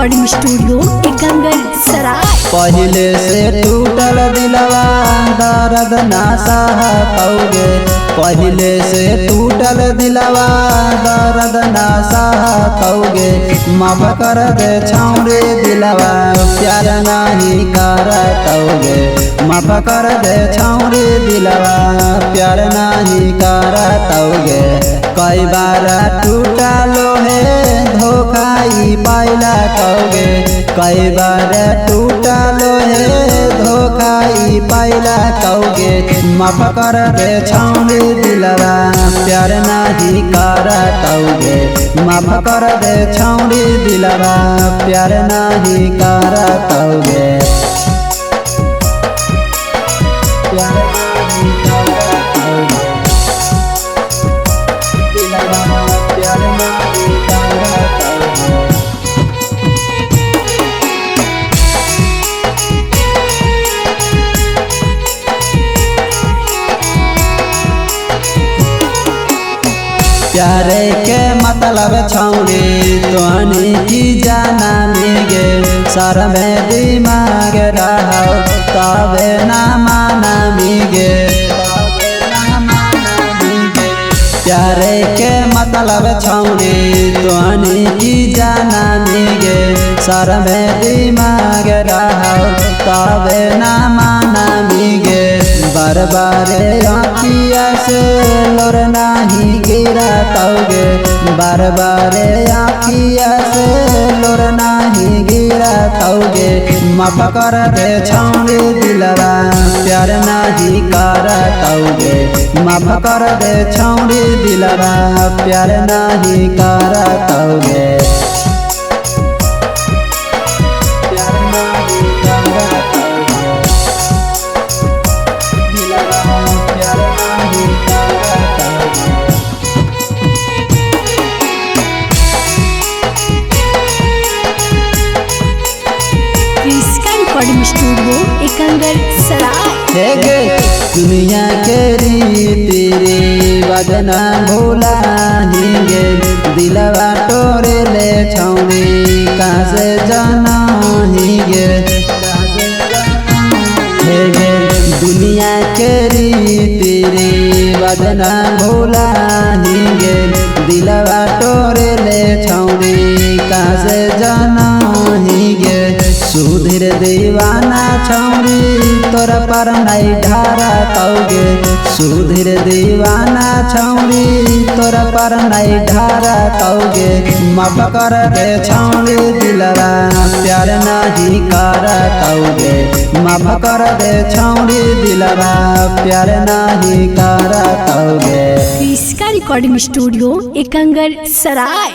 Recording studio Ekangar सराय। पहले से टूटल दिलवा दर्द ना सह पाओगे, पहले से टूटल दिलवा दर्द ना सह पाओगे। माफ कर दे छौरे दिलवा प्यार नहीं करतोगे, माफ कर दे छौरे दिलवा प्यार नहीं करतोगे। कई बार टूटलो है धोखाई पाइला कहोगे, कई बार टूटलो है धोखाई पाइला कहोगे। माफ कर दे छौरे दिलवा प्यार नहीं करतोगे, माफ कर दे छौरे दिलवा प्यार नहीं करतोगे। प्यार नहीं करतोगे दिलवा प्यार नहीं करतोगे। प्यारे के मतलब छौरे तोहनी की जाना मिगे, सर में दिमाग रहो तबे ना माना मिगे। प्यारे के मतलब छौरे तोहनी की जाना मिगे, सर में दिमाग रहो तबे ना माना मिगे। बार बार आँखिया से लोर नहीं गिरतोगे, बार बार आँखिया से लोर नहीं गिरतोगे। माफ कर दे छौरे दिलवा प्यार नहीं करतोगे, माफ कर दे छौरे दिलवा प्यार नहीं करतोगे। रिकॉर्डिंग स्टूडियो एकंगर सराय। दुनिया के रीति रिवाज ना भुलाएंगे, दिलवा तोरे ले छौरे कहाँ से जानाएंगे। दुनिया के रीति रिवाज ना भुलाएंगे, दिलवा तोरे ले छौरे कहाँ से जानाएंगे। सुधीर दीवाना छौरी तोरा पर नहीं ढारतोगे, सुधीर दीवाना छौरी तोरा पर नहीं ढारतोगे। माफ कर दे छौरी दिलवा प्यार नहीं करतोगे, माफ कर दे छौरी दिलवा प्यार नहीं करतोगे। इसका रिकॉर्डिंग स्टूडियो एकंगर सराय।